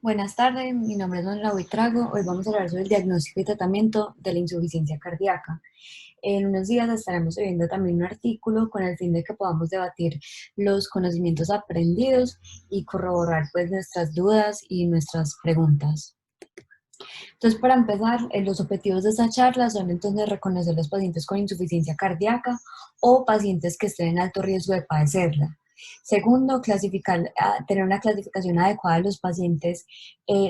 Buenas tardes, mi nombre es Manuela Buitrago. Hoy vamos a hablar sobre el diagnóstico y tratamiento de la insuficiencia cardíaca. En unos días estaremos subiendo también un artículo con el fin de que podamos debatir los conocimientos aprendidos y corroborar pues nuestras dudas y nuestras preguntas. Entonces, para empezar, los objetivos de esta charla son entonces reconocer los pacientes con insuficiencia cardíaca o pacientes que estén en alto riesgo de padecerla. Segundo, tener una clasificación adecuada de los pacientes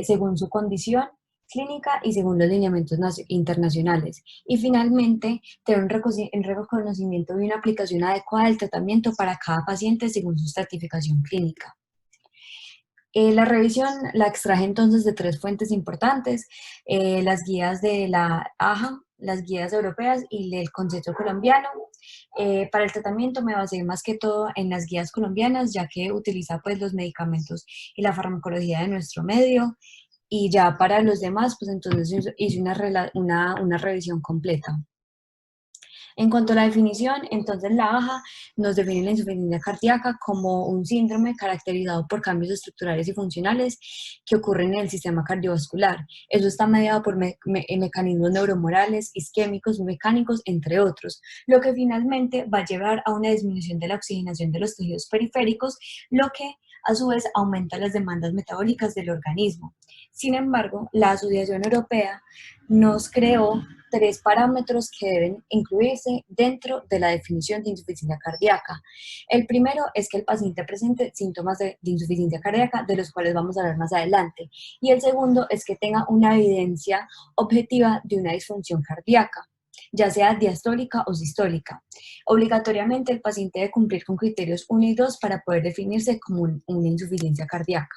según su condición clínica y según los lineamientos internacionales. Y finalmente, tener un reconocimiento y una aplicación adecuada del tratamiento para cada paciente según su estratificación clínica. La revisión la extraje entonces de tres fuentes importantes, las guías de la AJA, las guías europeas y del concepto colombiano. Para el tratamiento me basé más que todo en las guías colombianas, ya que utiliza pues los medicamentos y la farmacología de nuestro medio. Y ya para los demás, pues entonces hice una revisión completa. En cuanto a la definición, entonces la AJA nos define la insuficiencia cardíaca como un síndrome caracterizado por cambios estructurales y funcionales que ocurren en el sistema cardiovascular. Eso está mediado por mecanismos neuromorales, isquémicos, mecánicos, entre otros, lo que finalmente va a llevar a una disminución de la oxigenación de los tejidos periféricos, lo que a su vez aumenta las demandas metabólicas del organismo. Sin embargo, la Asociación Europea nos creó tres parámetros que deben incluirse dentro de la definición de insuficiencia cardíaca. El primero es que el paciente presente síntomas de insuficiencia cardíaca, de los cuales vamos a hablar más adelante. Y el segundo es que tenga una evidencia objetiva de una disfunción cardíaca, ya sea diastólica o sistólica. Obligatoriamente el paciente debe cumplir con criterios 1 y 2 para poder definirse como una insuficiencia cardíaca.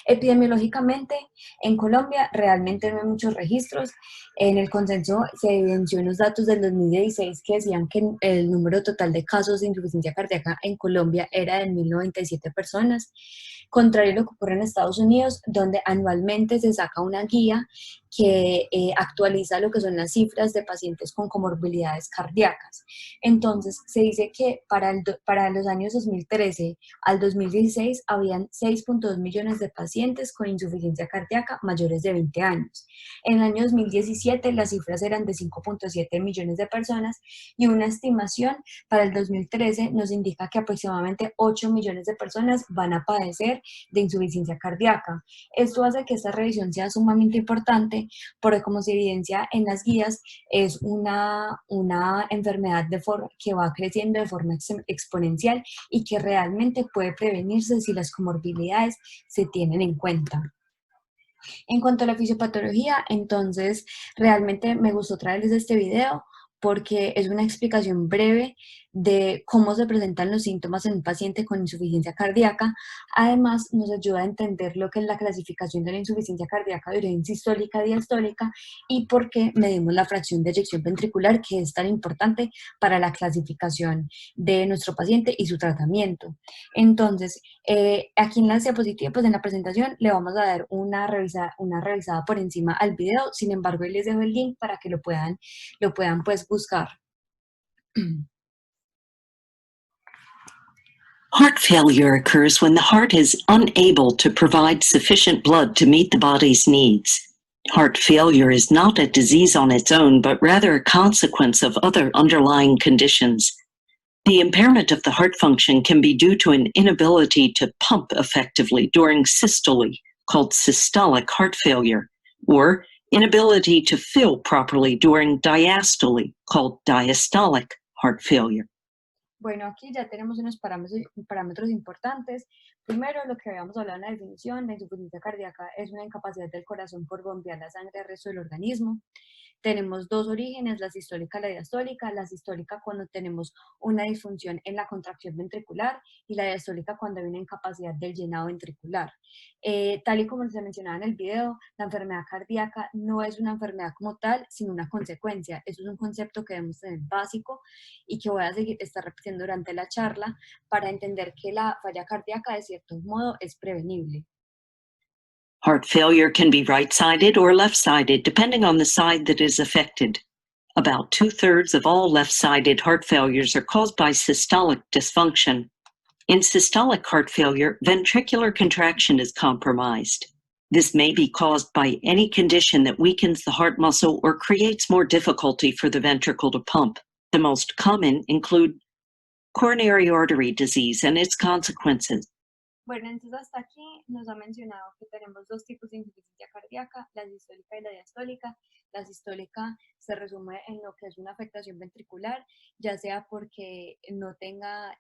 Epidemiológicamente, en Colombia realmente no hay muchos registros. En el consenso se evidenció unos datos del 2016 que decían que el número total de casos de insuficiencia cardíaca en Colombia era de 1.097 personas, contrario a lo que ocurre en Estados Unidos, donde anualmente se saca una guía que actualiza lo que son las cifras de pacientes con comorbilidades cardíacas. Entonces, se dice que para los años 2013 al 2016 habían 6.2 millones de pacientes con insuficiencia cardíaca mayores de 20 años. En el año 2017 las cifras eran de 5.7 millones de personas y una estimación para el 2013 nos indica que aproximadamente 8 millones de personas van a padecer de insuficiencia cardíaca. Esto hace que esta revisión sea sumamente importante porque, como se evidencia en las guías, es una enfermedad que va creciendo de forma exponencial y que realmente puede prevenirse si las comorbilidades se tienen en cuenta. En cuanto a la fisiopatología, entonces realmente me gustó traerles este video porque es una explicación breve de cómo se presentan los síntomas en un paciente con insuficiencia cardíaca. Además, nos ayuda a entender lo que es la clasificación de la insuficiencia cardíaca de origen sistólica, diastólica y por qué medimos la fracción de eyección ventricular, que es tan importante para la clasificación de nuestro paciente y su tratamiento. Entonces, aquí en la diapositiva, pues en la presentación, le vamos a dar una revisada por encima al video. Sin embargo, les dejo el link para que lo puedan pues buscar. Heart failure occurs when the heart is unable to provide sufficient blood to meet the body's needs. Heart failure is not a disease on its own, but rather a consequence of other underlying conditions. The impairment of the heart function can be due to an inability to pump effectively during systole, called systolic heart failure, or inability to fill properly during diastole, called diastolic heart failure. Bueno, aquí ya tenemos unos parámetros importantes. Primero, lo que habíamos hablado en la definición, la insuficiencia cardíaca es una incapacidad del corazón por bombear la sangre al resto del organismo. Tenemos dos orígenes, la sistólica y la diastólica. La sistólica cuando tenemos una disfunción en la contracción ventricular y la diastólica cuando hay una incapacidad del llenado ventricular. Tal y como se mencionaba en el video, la enfermedad cardíaca no es una enfermedad como tal, sino una consecuencia. Eso es un concepto que debemos tener básico y que voy a estar repitiendo durante la charla para entender que la falla cardíaca de cierto modo es prevenible. Heart failure can be right-sided or left-sided, depending on the side that is affected. About 2/3 of all left-sided heart failures are caused by systolic dysfunction. In systolic heart failure, ventricular contraction is compromised. This may be caused by any condition that weakens the heart muscle or creates more difficulty for the ventricle to pump. The most common include coronary artery disease and its consequences. Bueno, entonces hasta aquí nos ha mencionado que tenemos dos tipos de insuficiencia cardíaca, la sistólica y la diastólica. La sistólica se resume en lo que es una afectación ventricular, ya sea porque no tenga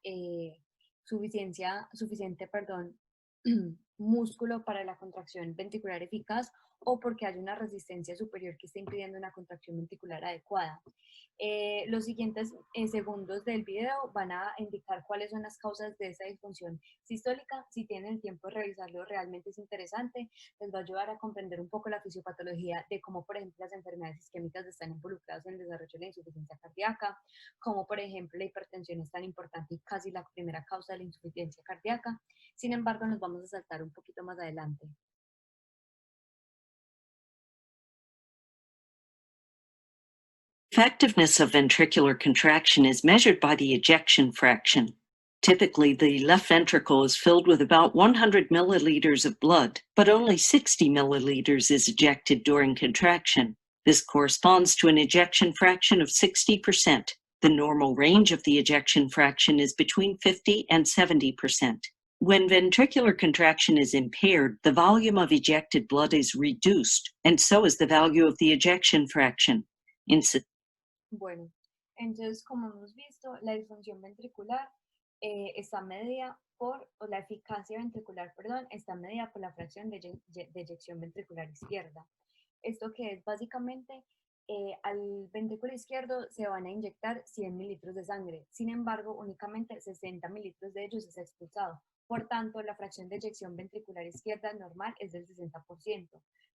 suficiente, músculo para la contracción ventricular eficaz o porque hay una resistencia superior que está impidiendo una contracción ventricular adecuada. Los siguientes segundos del video van a indicar cuáles son las causas de esa disfunción sistólica. Si tienen el tiempo de revisarlo, realmente es interesante. Les va a ayudar a comprender un poco la fisiopatología de cómo, por ejemplo, las enfermedades isquémicas están involucradas en el desarrollo de la insuficiencia cardíaca, cómo, por ejemplo, la hipertensión es tan importante y casi la primera causa de la insuficiencia cardíaca. Sin embargo, nos vamos a saltar un poquito más adelante. Effectiveness of ventricular contraction is measured by the ejection fraction. Typically, the left ventricle is filled with about 100 milliliters of blood, but only 60 milliliters is ejected during contraction. This corresponds to an ejection fraction of 60%. The normal range of the ejection fraction is between 50 and 70%. When ventricular contraction is impaired, the volume of ejected blood is reduced, and so is the value of the ejection fraction. Bueno, entonces como hemos visto, la disfunción ventricular está medida por, o la eficacia ventricular, perdón, está medida por la fracción de eyección ventricular izquierda. Esto que es básicamente, al ventrículo izquierdo se van a inyectar 100 mililitros de sangre, sin embargo, únicamente 60 mililitros de ellos es expulsado. Por tanto, la fracción de eyección ventricular izquierda normal es del 60%,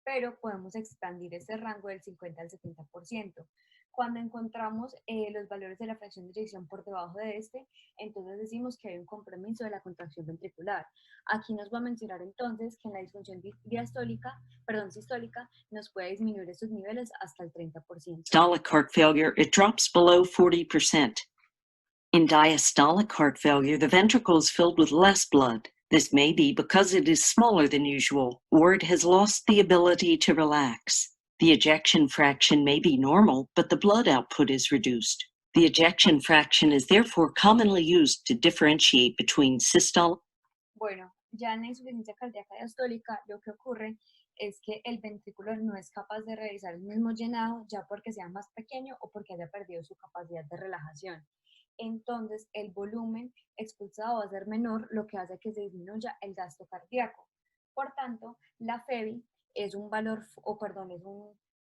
pero podemos expandir ese rango del 50 al 70%. Cuando encontramos los valores de la fracción de eyección por debajo de este, entonces decimos que hay un compromiso de la contracción ventricular. Aquí nos va a mencionar entonces que en la disfunción sistólica nos puede disminuir estos niveles hasta el 30%. Diastolic heart failure, it drops below 40%. In diastolic heart failure, the ventricle is filled with less blood. This may be because it is smaller than usual, or it has lost the ability to relax. The ejection fraction may be normal, but the blood output is reduced. The ejection fraction is therefore commonly used to differentiate between systolic. Bueno, ya en la insuficiencia cardíaca diastólica lo que ocurre es que el ventrículo no es capaz de realizar el mismo llenado ya porque sea más pequeño o porque haya perdido su capacidad de relajación. Entonces el volumen expulsado va a ser menor, lo que hace que se disminuya el gasto cardíaco. Por tanto, la FEBI es un valor,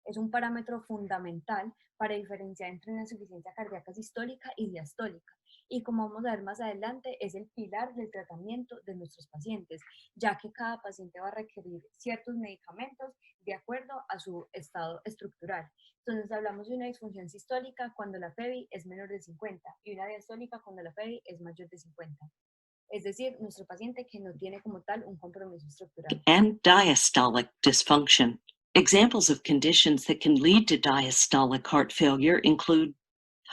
es un parámetro fundamental para diferenciar entre una insuficiencia cardíaca sistólica y diastólica. Y como vamos a ver más adelante, es el pilar del tratamiento de nuestros pacientes, ya que cada paciente va a requerir ciertos medicamentos de acuerdo a su estado estructural. Entonces hablamos de una disfunción sistólica cuando la FEBI es menor de 50 y una diastólica cuando la FEBI es mayor de 50. Es decir, nuestro paciente que no tiene como tal un compromiso estructural. And diastolic dysfunction. Examples of conditions that can lead to diastolic heart failure include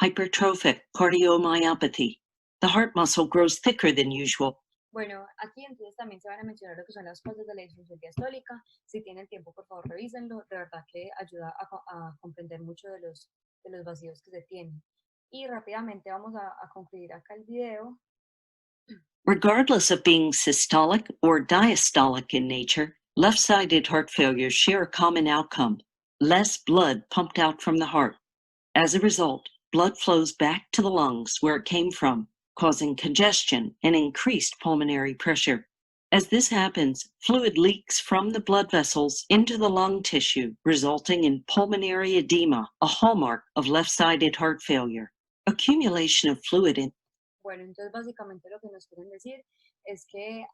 hypertrophic cardiomyopathy. The heart muscle grows thicker than usual. Bueno, aquí entonces también se van a mencionar lo que son las causas de la disfunción diastólica. Si tienen tiempo, por favor, revísenlo. De verdad que ayuda a comprender mucho de los vacíos que se tienen. Y rápidamente vamos a concluir acá el video. Regardless of being systolic or diastolic in nature, left-sided heart failures share a common outcome: less blood pumped out from the heart. As a result, blood flows back to the lungs where it came from, causing congestion and increased pulmonary pressure. As this happens, fluid leaks from the blood vessels into the lung tissue, resulting in pulmonary edema, a hallmark of left-sided heart failure. Accumulation of fluid in. Bueno, entonces básicamente lo que nos quieren decir es que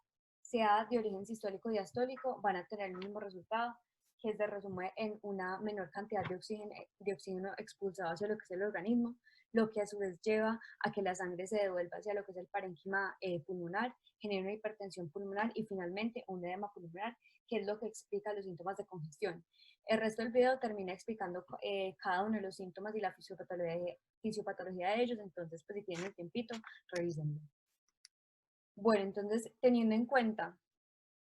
sea de origen sistólico o diastólico, van a tener el mismo resultado, que se resume en una menor cantidad de oxígeno expulsado hacia lo que es el organismo, lo que a su vez lleva a que la sangre se devuelva hacia lo que es el parénquima pulmonar, genera una hipertensión pulmonar y finalmente un edema pulmonar, que es lo que explica los síntomas de congestión. El resto del video termina explicando cada uno de los síntomas y la fisiopatología de ellos, entonces pues si tienen el tiempito, revísenlo. Bueno, entonces teniendo en cuenta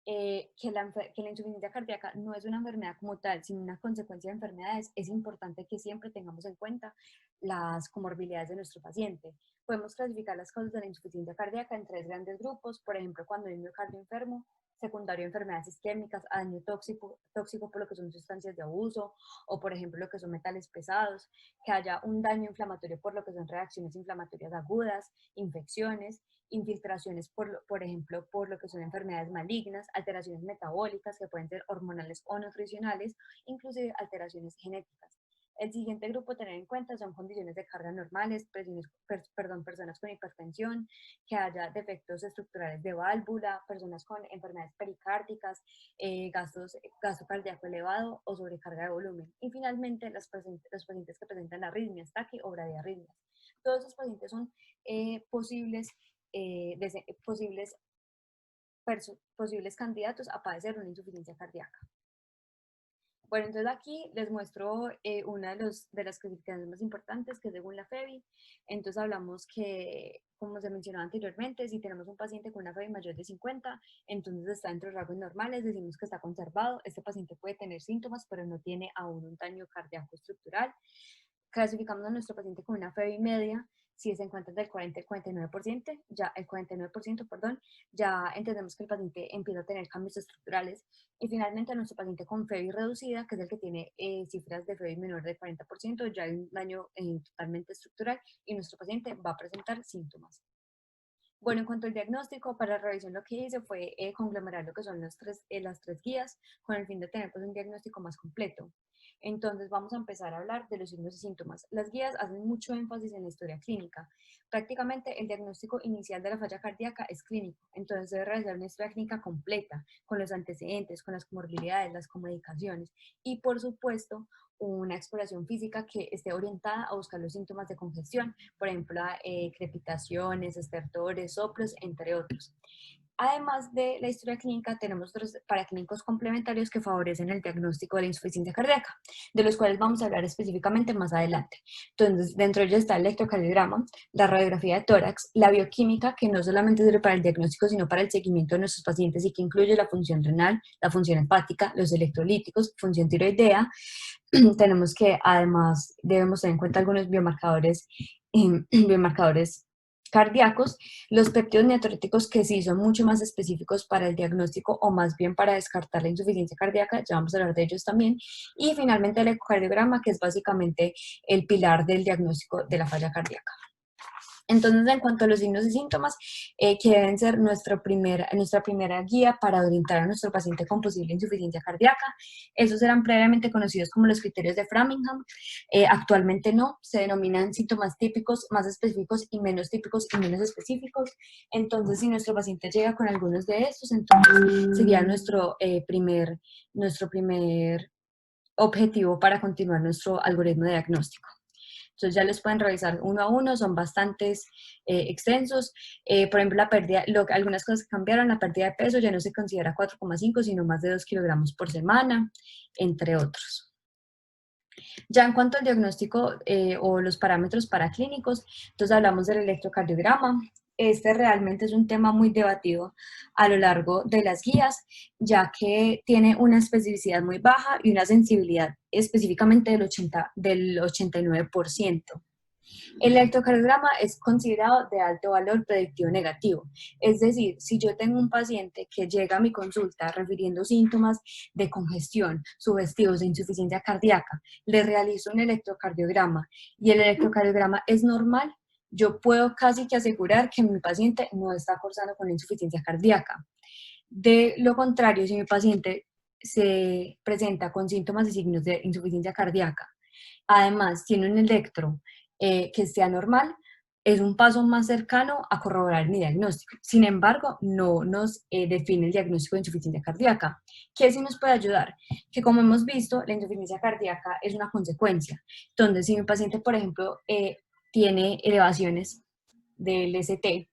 que la insuficiencia cardíaca no es una enfermedad como tal, sino una consecuencia de enfermedades, es importante que siempre tengamos en cuenta las comorbilidades de nuestro paciente. Podemos clasificar las causas de la insuficiencia cardíaca en tres grandes grupos, por ejemplo, cuando hay un miocardio enfermo, secundario a enfermedades isquémicas, a daño tóxico por lo que son sustancias de abuso, o por ejemplo lo que son metales pesados, que haya un daño inflamatorio por lo que son reacciones inflamatorias agudas, infecciones, infiltraciones, por ejemplo, por lo que son enfermedades malignas, alteraciones metabólicas que pueden ser hormonales o nutricionales, inclusive alteraciones genéticas. El siguiente grupo a tener en cuenta son condiciones de carga normales, personas con hipertensión, que haya defectos estructurales de válvula, personas con enfermedades pericárdicas, gasto cardíaco elevado o sobrecarga de volumen. Y finalmente, los pacientes que presentan arritmias, taqui o bradiarritmias. Todos esos pacientes son posibles posibles, posibles candidatos a padecer una insuficiencia cardíaca. Bueno, entonces aquí les muestro una de las clasificaciones más importantes, que es según la FEBI. Entonces hablamos que, como se mencionaba anteriormente, si tenemos un paciente con una FEBI mayor de 50, entonces está entre los rasgos normales, decimos que está conservado. Este paciente puede tener síntomas, pero no tiene aún un daño cardíaco estructural. Clasificamos a nuestro paciente con una FEBI media, si se encuentra del 40 al 49%, ya el 49%, perdón, ya entendemos que el paciente empieza a tener cambios estructurales. Y finalmente a nuestro paciente con FEBI reducida, que es el que tiene cifras de FEBI menor del 40%, ya hay un daño totalmente estructural y nuestro paciente va a presentar síntomas. Bueno, en cuanto al diagnóstico, para la revisión lo que hice fue conglomerar lo que son las tres guías con el fin de tener pues, un diagnóstico más completo. Entonces vamos a empezar a hablar de los signos y síntomas. Las guías hacen mucho énfasis en la historia clínica. Prácticamente el diagnóstico inicial de la falla cardíaca es clínico, entonces debe realizar una historia clínica completa, con los antecedentes, con las comorbilidades, las comodicaciones y por supuesto una exploración física que esté orientada a buscar los síntomas de congestión, por ejemplo, crepitaciones, estertores, soplos, entre otros. Además de la historia clínica, tenemos otros paraclínicos complementarios que favorecen el diagnóstico de la insuficiencia cardíaca, de los cuales vamos a hablar específicamente más adelante. Entonces, dentro de ellos está el electrocardiograma, la radiografía de tórax, la bioquímica, que no solamente sirve para el diagnóstico, sino para el seguimiento de nuestros pacientes y que incluye la función renal, la función hepática, los electrolíticos, función tiroidea. Tenemos que además debemos tener en cuenta algunos biomarcadores cardíacos, los péptidos natriúricos que sí son mucho más específicos para el diagnóstico o más bien para descartar la insuficiencia cardíaca, ya vamos a hablar de ellos también, y finalmente el ecocardiograma, que es básicamente el pilar del diagnóstico de la falla cardíaca. Entonces, en cuanto a los signos y síntomas, que deben ser nuestra primera guía para orientar a nuestro paciente con posible insuficiencia cardíaca, esos eran previamente conocidos como los criterios de Framingham. Actualmente no, se denominan síntomas típicos, más específicos y menos típicos y menos específicos. Entonces, si nuestro paciente llega con algunos de estos, entonces sería nuestro primer objetivo para continuar nuestro algoritmo de diagnóstico. Entonces ya les pueden revisar uno a uno, son bastantes extensos. Por ejemplo, algunas cosas que cambiaron, la pérdida de peso ya no se considera 4,5, sino más de 2 kilogramos por semana, entre otros. Ya en cuanto al diagnóstico o los parámetros paraclínicos, entonces hablamos del electrocardiograma. Este realmente es un tema muy debatido a lo largo de las guías, ya que tiene una especificidad muy baja y una sensibilidad específicamente del 89%. El electrocardiograma es considerado de alto valor predictivo negativo, es decir, si yo tengo un paciente que llega a mi consulta refiriendo síntomas de congestión, sugestivos, de insuficiencia cardíaca, le realizo un electrocardiograma y el electrocardiograma es normal, yo puedo casi que asegurar que mi paciente no está cursando con insuficiencia cardíaca. De lo contrario, si mi paciente se presenta con síntomas y signos de insuficiencia cardíaca, además tiene un electro que sea normal, es un paso más cercano a corroborar mi diagnóstico. Sin embargo, no nos define el diagnóstico de insuficiencia cardíaca. ¿Qué sí nos puede ayudar? Que como hemos visto, la insuficiencia cardíaca es una consecuencia. Entonces, si mi paciente, por ejemplo, tiene elevaciones del ST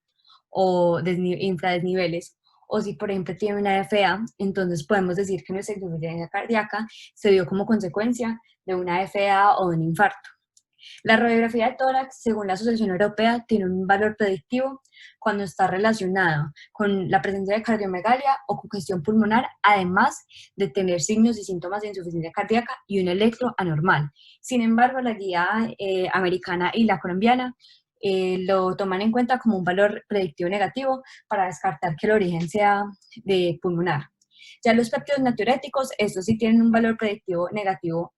o infradesniveles, o si por ejemplo tiene una FA, entonces podemos decir que nuestra insuficiencia cardíaca se dio como consecuencia de una FA o de un infarto. La radiografía de tórax, según la Asociación Europea, tiene un valor predictivo cuando está relacionado con la presencia de cardiomegalia o congestión pulmonar, además de tener signos y síntomas de insuficiencia cardíaca y un electro anormal. Sin embargo, la guía americana y la colombiana lo toman en cuenta como un valor predictivo negativo para descartar que el origen sea de pulmonar. Ya los péptidos natriuréticos, estos sí tienen un valor predictivo negativo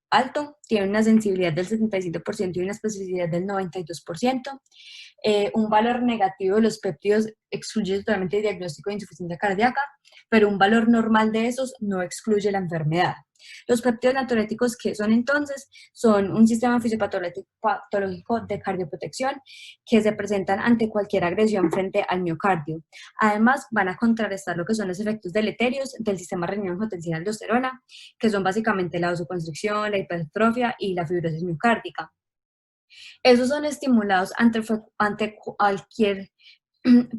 alto, tienen una sensibilidad del 77% y una especificidad del 92%. Un valor negativo de los péptidos excluye totalmente el diagnóstico de insuficiencia cardíaca, pero un valor normal de esos no excluye la enfermedad. Los péptidos natriuréticos, ¿qué son entonces? Son un sistema fisiopatológico de cardioprotección que se presentan ante cualquier agresión frente al miocardio. Además, van a contrarrestar lo que son los efectos deleterios del sistema renina-angiotensina-aldosterona, que son básicamente la vasoconstricción, la hipertrofia y la fibrosis miocárdica. Esos son estimulados ante cualquier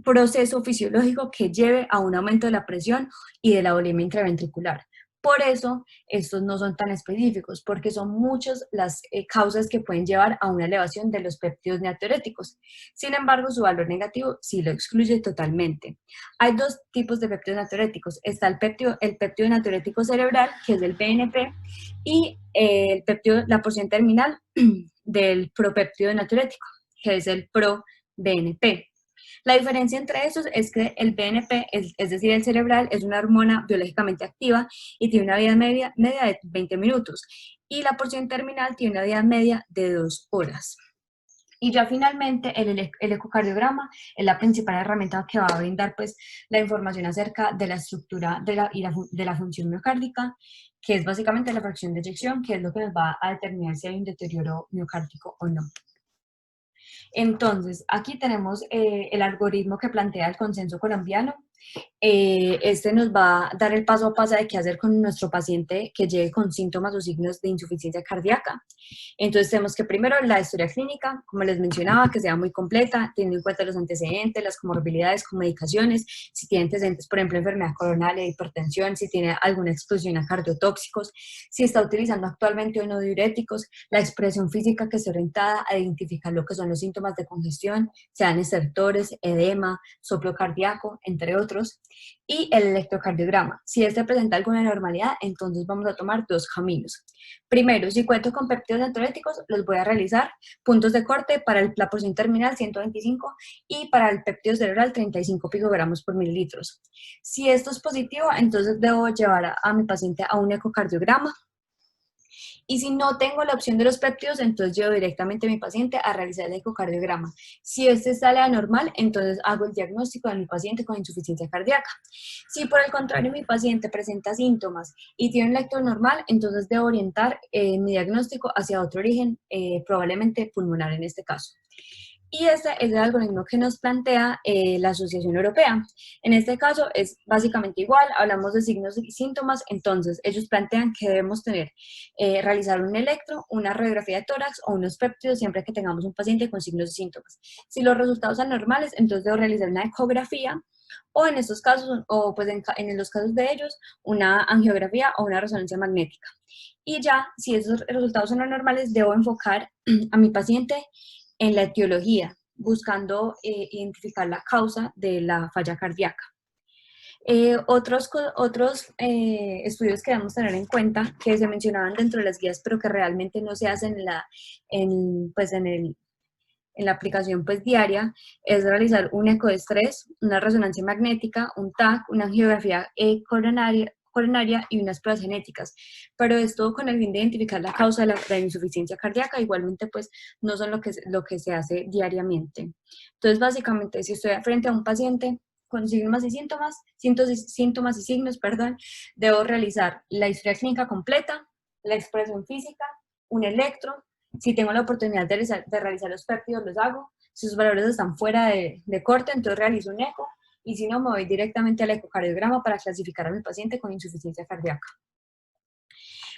proceso fisiológico que lleve a un aumento de la presión y de la volumen intraventricular. Por eso, estos no son tan específicos, porque son muchas las causas que pueden llevar a una elevación de los péptidos natriuréticos. Sin embargo, su valor negativo sí lo excluye totalmente. Hay dos tipos de péptidos natriuréticos. Está el péptido natriurético cerebral, que es el BNP, y la porción terminal del propéptido natriurético, que es el pro-BNP. La diferencia entre esos es que el BNP, es decir, el cerebral, es una hormona biológicamente activa y tiene una vida media de 20 minutos. Y la porción terminal tiene una vida media de 2 horas. Y ya finalmente el ecocardiograma es la principal herramienta que va a brindar pues, la información acerca de la estructura de la función miocárdica, que es básicamente la fracción de eyección, que es lo que nos va a determinar si hay un deterioro miocárdico o no. Entonces, aquí tenemos el algoritmo que plantea el consenso colombiano. Este nos va a dar el paso a paso de qué hacer con nuestro paciente que llegue con síntomas o signos de insuficiencia cardíaca. Entonces tenemos que primero la historia clínica, como les mencionaba, que sea muy completa, teniendo en cuenta los antecedentes, las comorbilidades con medicaciones, si tiene antecedentes, por ejemplo, enfermedad coronaria, hipertensión, si tiene alguna exposición a cardiotóxicos, si está utilizando actualmente o no diuréticos, la expresión física que esté orientada a identificar lo que son los síntomas de congestión, sean estertores, edema, soplo cardíaco, entre otros, y el electrocardiograma. Si este presenta alguna anormalidad, entonces vamos a tomar dos caminos. Primero, si cuento con péptidos natriuréticos, los voy a realizar puntos de corte para la porción terminal 125 y para el péptido cerebral 35 picogramos por mililitros. Si esto es positivo, entonces debo llevar a mi paciente a un ecocardiograma. Y si no tengo la opción de los péptidos, entonces llevo directamente a mi paciente a realizar el ecocardiograma. Si este sale anormal, entonces hago el diagnóstico de mi paciente con insuficiencia cardíaca. Si por el contrario mi paciente presenta síntomas y tiene un lector normal, entonces debo orientar mi diagnóstico hacia otro origen, probablemente pulmonar en este caso. Y este es el algoritmo que nos plantea la Asociación Europea. En este caso es básicamente igual, hablamos de signos y síntomas, entonces ellos plantean que debemos realizar un electro, una radiografía de tórax o unos péptidos siempre que tengamos un paciente con signos y síntomas. Si los resultados son normales, entonces debo realizar una ecografía o en estos casos, o pues en los casos de ellos, una angiografía o una resonancia magnética. Y ya, si esos resultados son anormales, debo enfocar a mi paciente en la etiología, buscando identificar la causa de la falla cardíaca. Otros estudios que debemos tener en cuenta, que se mencionaban dentro de las guías, pero que realmente no se hacen en la aplicación pues, diaria, es realizar un ecoestrés, una resonancia magnética, un TAC, una angiografía coronaria y unas pruebas genéticas, pero esto con el fin de identificar la causa de la insuficiencia cardíaca, igualmente pues no son lo que se hace diariamente. Entonces básicamente si estoy frente a un paciente con síntomas y signos, perdón, debo realizar la historia clínica completa, la expresión física, un electro, si tengo la oportunidad de realizar los péptidos, los hago, si sus valores están fuera de corte, entonces realizo un eco, y si no, me voy directamente al ecocardiograma para clasificar a mi paciente con insuficiencia cardíaca.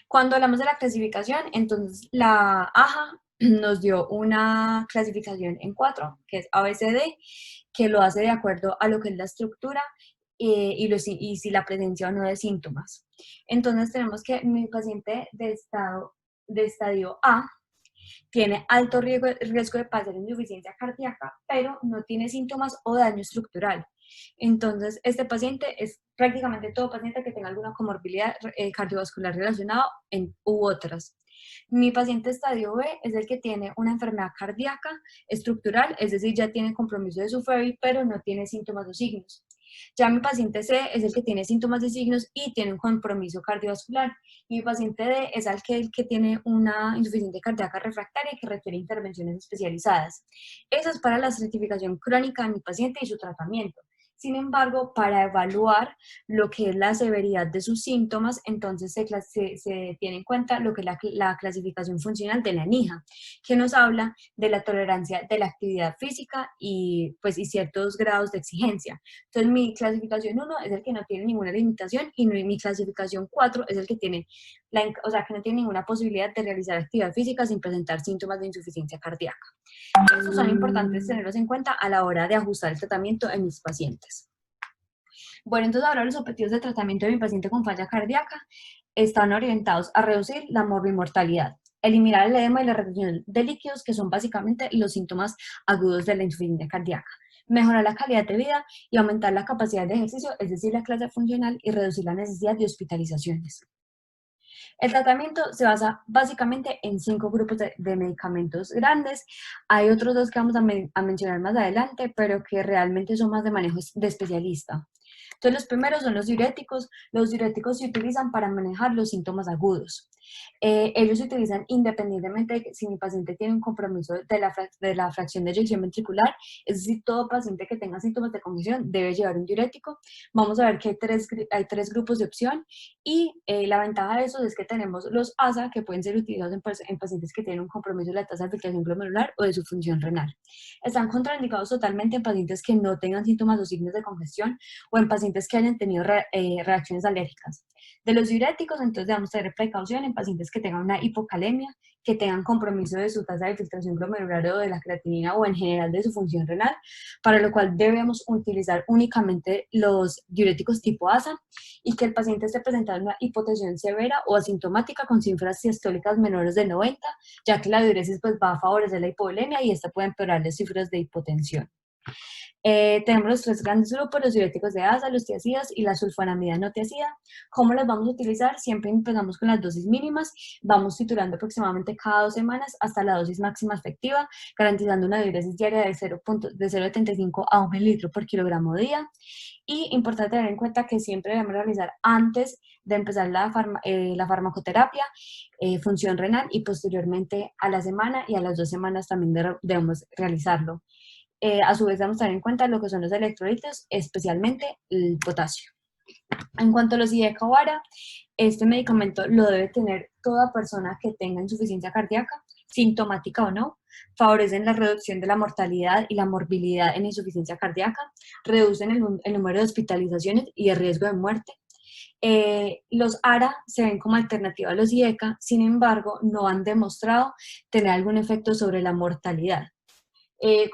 Cuando hablamos de la clasificación, entonces la AJA nos dio una clasificación en 4, que es ABCD, que lo hace de acuerdo a lo que es la estructura y si la presencia o no de síntomas. Entonces tenemos que mi paciente de estado de estadio A tiene alto riesgo de pasar insuficiencia cardíaca, pero no tiene síntomas o daño estructural. Entonces, este paciente es prácticamente todo paciente que tenga alguna comorbilidad cardiovascular relacionada u otras. Mi paciente estadio B es el que tiene una enfermedad cardíaca estructural, es decir, ya tiene compromiso de su FERI, pero no tiene síntomas o signos. Ya mi paciente C es el que tiene síntomas y signos y tiene un compromiso cardiovascular. Y mi paciente D es el que tiene una insuficiencia cardíaca refractaria que requiere intervenciones especializadas. Eso es para la certificación crónica de mi paciente y su tratamiento. Sin embargo, para evaluar lo que es la severidad de sus síntomas, entonces se tiene en cuenta lo que es la clasificación funcional de la NIJA, que nos habla de la tolerancia de la actividad física y, pues, y ciertos grados de exigencia. Entonces, mi clasificación 1 es el que no tiene ninguna limitación y mi clasificación 4 es el que tiene, o sea, que no tiene ninguna posibilidad de realizar actividad física sin presentar síntomas de insuficiencia cardíaca. Estos son importantes tenerlos en cuenta a la hora de ajustar el tratamiento en mis pacientes. Bueno, entonces ahora los objetivos de tratamiento de mi paciente con falla cardíaca están orientados a reducir la morbimortalidad, eliminar el edema y la retención de líquidos, que son básicamente los síntomas agudos de la insuficiencia cardíaca, mejorar la calidad de vida y aumentar la capacidad de ejercicio, es decir, la clase funcional, y reducir la necesidad de hospitalizaciones. El tratamiento se basa básicamente en 5 grupos de medicamentos grandes. Hay otros 2 que vamos a mencionar más adelante, pero que realmente son más de manejo de especialista. Entonces, los primeros son los diuréticos. Los diuréticos se utilizan para manejar los síntomas agudos. Ellos se utilizan independientemente de si mi paciente tiene un compromiso de la fracción de eyección ventricular, es decir, todo paciente que tenga síntomas de congestión debe llevar un diurético. Vamos a ver que hay tres grupos de opción y la ventaja de eso es que tenemos los ASA, que pueden ser utilizados en pacientes que tienen un compromiso de la tasa de filtración glomerular o de su función renal. Están contraindicados totalmente en pacientes que no tengan síntomas o signos de congestión o en pacientes que hayan tenido reacciones alérgicas. De los diuréticos, entonces debemos tener precaución en pacientes que tengan una hipocalemia, que tengan compromiso de su tasa de filtración glomerular o de la creatinina o en general de su función renal, para lo cual debemos utilizar únicamente los diuréticos tipo ASA, y que el paciente esté presentando una hipotensión severa o asintomática con cifras sistólicas menores de 90, ya que la diuresis pues, va a favorecer la hipovolemia y esta puede empeorar las cifras de hipotensión. Tenemos los 3 grandes grupos, los diuréticos de ASA, los tiazidas y la sulfonamida no tiazida. ¿Cómo los vamos a utilizar? Siempre empezamos con las dosis mínimas, vamos titurando aproximadamente cada 2 semanas hasta la dosis máxima efectiva, garantizando una diuresis diaria de 0,75 a 1 litro por kilogramo día. Y importante tener en cuenta que siempre debemos realizar antes de empezar la farmacoterapia, función renal, y posteriormente a la semana y a las 2 semanas también debemos realizarlo. A su vez debemos tener en cuenta lo que son los electrolitos, especialmente el potasio. En cuanto a los IECA o ARA, este medicamento lo debe tener toda persona que tenga insuficiencia cardíaca, sintomática o no. Favorecen la reducción de la mortalidad y la morbilidad en insuficiencia cardíaca, reducen el número de hospitalizaciones y el riesgo de muerte. Los ARA se ven como alternativa a los IECA, sin embargo, no han demostrado tener algún efecto sobre la mortalidad.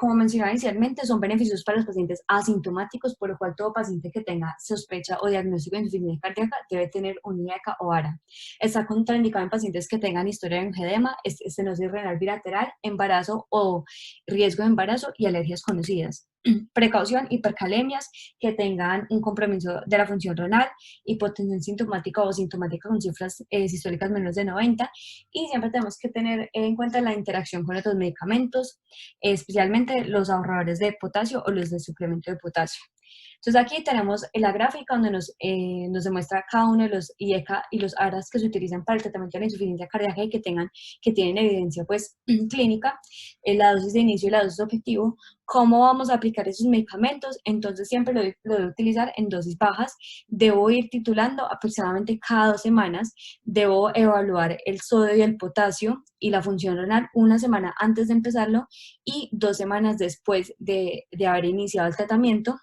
Como mencionaba inicialmente, son beneficiosos para los pacientes asintomáticos, por lo cual todo paciente que tenga sospecha o diagnóstico de insuficiencia cardíaca debe tener un IECA o ARA. Está contraindicado en pacientes que tengan historia de angioedema, estenosis renal bilateral, embarazo o riesgo de embarazo y alergias conocidas. Precaución, hipercalemias que tengan un compromiso de la función renal, hipotensión sintomática o sintomática con cifras sistólicas menores de 90, y siempre tenemos que tener en cuenta la interacción con otros medicamentos, especialmente los ahorradores de potasio o los de suplemento de potasio. Entonces aquí tenemos la gráfica donde nos demuestra cada uno de los IECA y los ARAS que se utilizan para el tratamiento de la insuficiencia cardíaca y que tienen evidencia pues clínica, la dosis de inicio y la dosis objetivo. ¿Cómo vamos a aplicar esos medicamentos? Entonces siempre lo debo utilizar en dosis bajas, debo ir titulando aproximadamente cada 2 semanas, debo evaluar el sodio y el potasio y la función renal una semana antes de empezarlo y 2 semanas después de haber iniciado el tratamiento.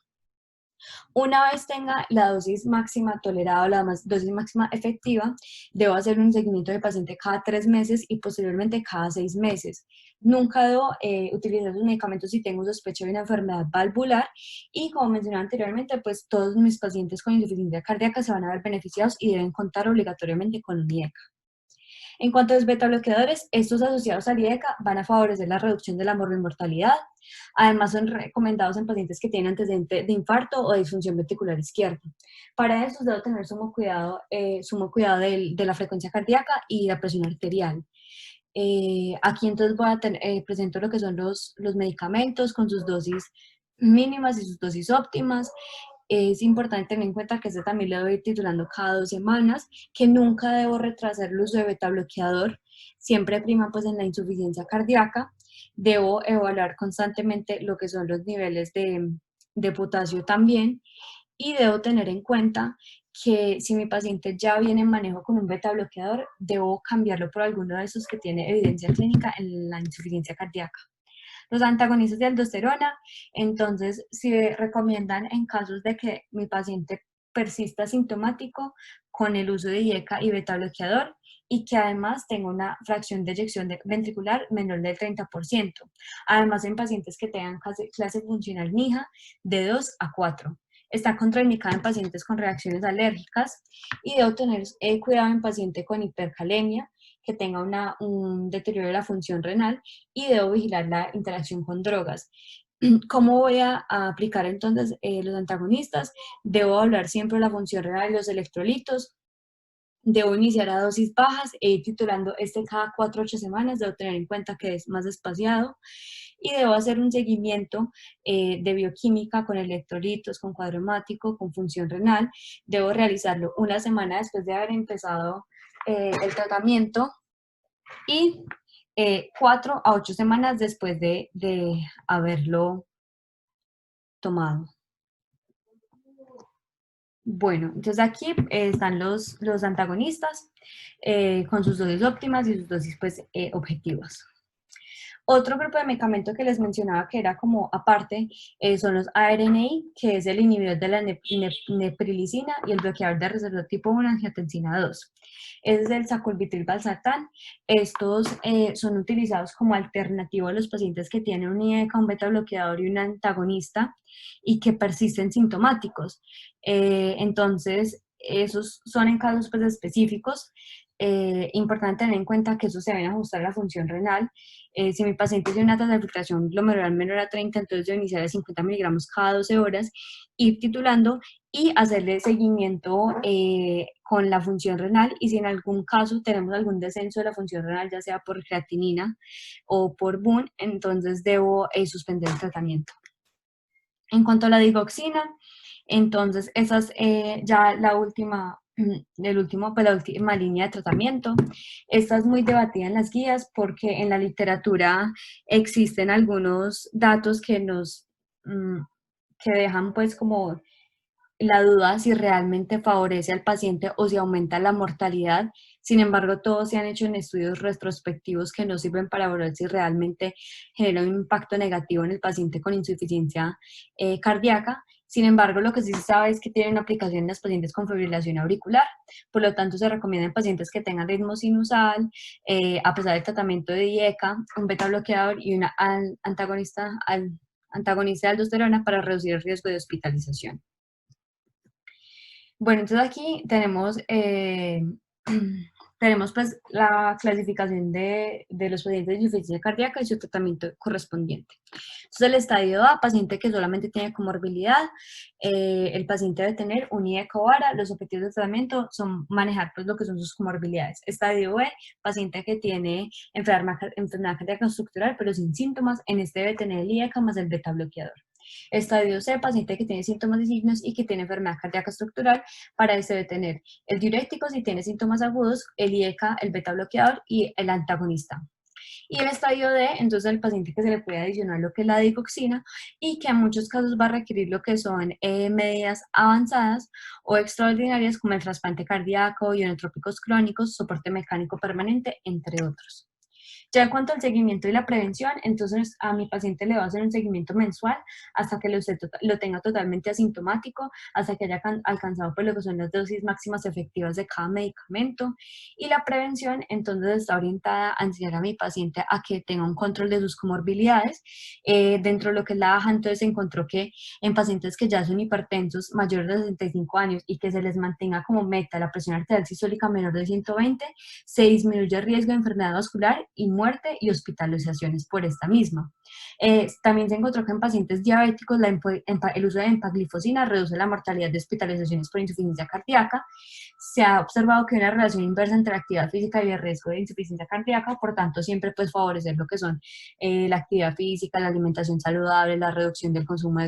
Una vez tenga la dosis máxima tolerada o la dosis máxima efectiva, debo hacer un seguimiento del paciente cada 3 meses y posteriormente cada 6 meses. Nunca debo utilizar los medicamentos si tengo sospecha de una enfermedad valvular, y como mencioné anteriormente, pues todos mis pacientes con insuficiencia cardíaca se van a ver beneficiados y deben contar obligatoriamente con un IECA. En cuanto a los beta bloqueadores, estos asociados al IECA van a favorecer la reducción de la morbimortalidad. Además, son recomendados en pacientes que tienen antecedente de infarto o disfunción ventricular izquierda. Para eso debo tener sumo cuidado de la frecuencia cardíaca y la presión arterial. Aquí entonces presento lo que son los medicamentos con sus dosis mínimas y sus dosis óptimas. Es importante tener en cuenta que este también lo debo ir titulando cada 2 semanas, que nunca debo retrasar el uso de beta bloqueador, siempre prima pues en la insuficiencia cardíaca. Debo evaluar constantemente lo que son los niveles de potasio también, y debo tener en cuenta que si mi paciente ya viene en manejo con un beta bloqueador, debo cambiarlo por alguno de esos que tiene evidencia clínica en la insuficiencia cardíaca. Los antagonistas de aldosterona, entonces, se recomiendan en casos de que mi paciente persista sintomático con el uso de IECA y beta bloqueador y que además tenga una fracción de eyección ventricular menor del 30%. Además, en pacientes que tengan clase funcional NIHA de 2 a 4. Está contraindicada en pacientes con reacciones alérgicas y debo tener cuidado en paciente con hipercalemia, que tenga un deterioro de la función renal, y debo vigilar la interacción con drogas. ¿Cómo voy a aplicar entonces los antagonistas? Debo hablar siempre de la función renal y los electrolitos. Debo iniciar a dosis bajas e ir titulando cada 4 o 8 semanas. Debo tener en cuenta que es más espaciado. Y debo hacer un seguimiento de bioquímica con electrolitos, con cuadro hemático, con función renal. Debo realizarlo una semana después de haber empezado el tratamiento y 4 a 8 semanas después de haberlo tomado. Bueno, entonces aquí están los antagonistas con sus dosis óptimas y sus dosis pues, objetivas. Otro grupo de medicamento que les mencionaba que era como aparte son los ARNI, que es el inhibidor de la neprilicina y el bloqueador de receptor tipo 1 angiotensina 2. Ese es el sacubitril valsartán. Estos son utilizados como alternativo a los pacientes que tienen un IECA, un beta bloqueador y un antagonista y que persisten sintomáticos. Entonces, esos son en casos pues, específicos. Importante tener en cuenta que eso se debe ajustar a la función renal. Si mi paciente tiene una tasa de filtración glomerular menor a 30, entonces debo iniciar a 50 miligramos cada 12 horas, ir titulando y hacerle seguimiento con la función renal. Y si en algún caso tenemos algún descenso de la función renal, ya sea por creatinina o por BUN, entonces debo suspender el tratamiento. En cuanto a la digoxina, entonces esa es ya la última línea de tratamiento. Esta es muy debatida en las guías porque en la literatura existen algunos datos que que dejan pues como la duda si realmente favorece al paciente o si aumenta la mortalidad. Sin embargo, todos se han hecho en estudios retrospectivos que no sirven para evaluar si realmente genera un impacto negativo en el paciente con insuficiencia cardíaca. Sin embargo, lo que sí se sabe es que tiene una aplicación en los pacientes con fibrilación auricular. Por lo tanto, se recomienda en pacientes que tengan ritmo sinusal, a pesar del tratamiento de IECA, un beta bloqueador y una antagonista de aldosterona para reducir el riesgo de hospitalización. Bueno, entonces aquí tenemos, tenemos pues la clasificación de los pacientes de insuficiencia cardíaca y su tratamiento correspondiente. Entonces el estadio A, paciente que solamente tiene comorbilidad, el paciente debe tener un IECA o ARA. Los objetivos de tratamiento son manejar pues lo que son sus comorbilidades. Estadio B, paciente que tiene enfermedad cardíaca estructural pero sin síntomas, en este debe tener el IECA más el beta bloqueador. Estadio C, paciente que tiene síntomas y signos y que tiene enfermedad cardíaca estructural, para este debe tener el diurético si tiene síntomas agudos, el IECA, el beta bloqueador y el antagonista. Y el estadio D, entonces el paciente que se le puede adicionar lo que es la digoxina y que en muchos casos va a requerir lo que son medidas avanzadas o extraordinarias como el trasplante cardíaco, ionotrópicos crónicos, soporte mecánico permanente, entre otros. Ya en cuanto al seguimiento y la prevención, entonces a mi paciente le va a hacer un seguimiento mensual hasta que lo tenga totalmente asintomático, hasta que haya alcanzado pues lo que son las dosis máximas efectivas de cada medicamento. Y la prevención entonces está orientada a enseñar a mi paciente a que tenga un control de sus comorbilidades. Dentro de lo que es la AJA, entonces se encontró que en pacientes que ya son hipertensos mayores de 65 años y que se les mantenga como meta la presión arterial sistólica menor de 120, se disminuye el riesgo de enfermedad vascular y muerte y hospitalizaciones por esta misma. También se encontró que en pacientes diabéticos el uso de empaglifosina reduce la mortalidad de hospitalizaciones por insuficiencia cardíaca. Se ha observado que hay una relación inversa entre la actividad física y el riesgo de insuficiencia cardíaca, por tanto siempre pues favorecer lo que son la actividad física, la alimentación saludable, la reducción del consumo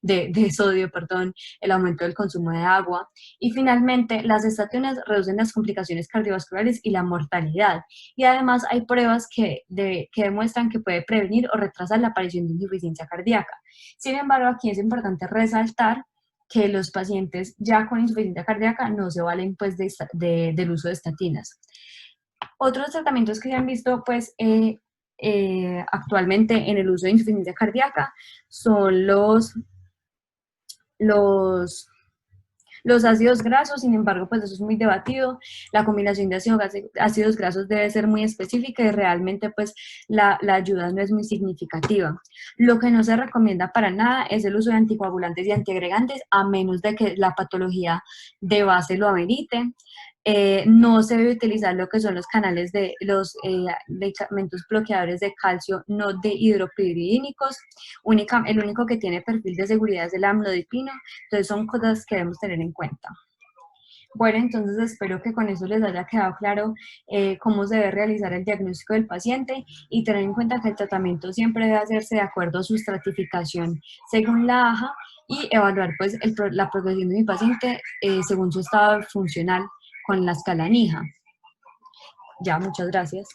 de sodio, perdón, el aumento del consumo de agua. Y finalmente, las estatinas reducen las complicaciones cardiovasculares y la mortalidad. Y además hay pruebas que demuestran que puede prevenir o retrasar la aparición de insuficiencia cardíaca. Sin embargo, aquí es importante resaltar que los pacientes ya con insuficiencia cardíaca no se valen pues del uso de estatinas. Otros tratamientos que se han visto pues actualmente en el uso de insuficiencia cardíaca son los los ácidos grasos. Sin embargo, pues eso es muy debatido. La combinación de ácidos grasos debe ser muy específica y realmente pues la ayuda no es muy significativa. Lo que no se recomienda para nada es el uso de anticoagulantes y antiagregantes, a menos de que la patología de base lo amerite. No se debe utilizar lo que son los canales de los medicamentos bloqueadores de calcio no dehidropiridínicos. El único que tiene perfil de seguridad es el amlodipino. Entonces son cosas que debemos tener en cuenta. Bueno, entonces espero que con eso les haya quedado claro cómo se debe realizar el diagnóstico del paciente y tener en cuenta que el tratamiento siempre debe hacerse de acuerdo a su estratificación según la AJA y evaluar pues la progresión de mi paciente según su estado funcional con la escala NIJA. Ya, muchas gracias.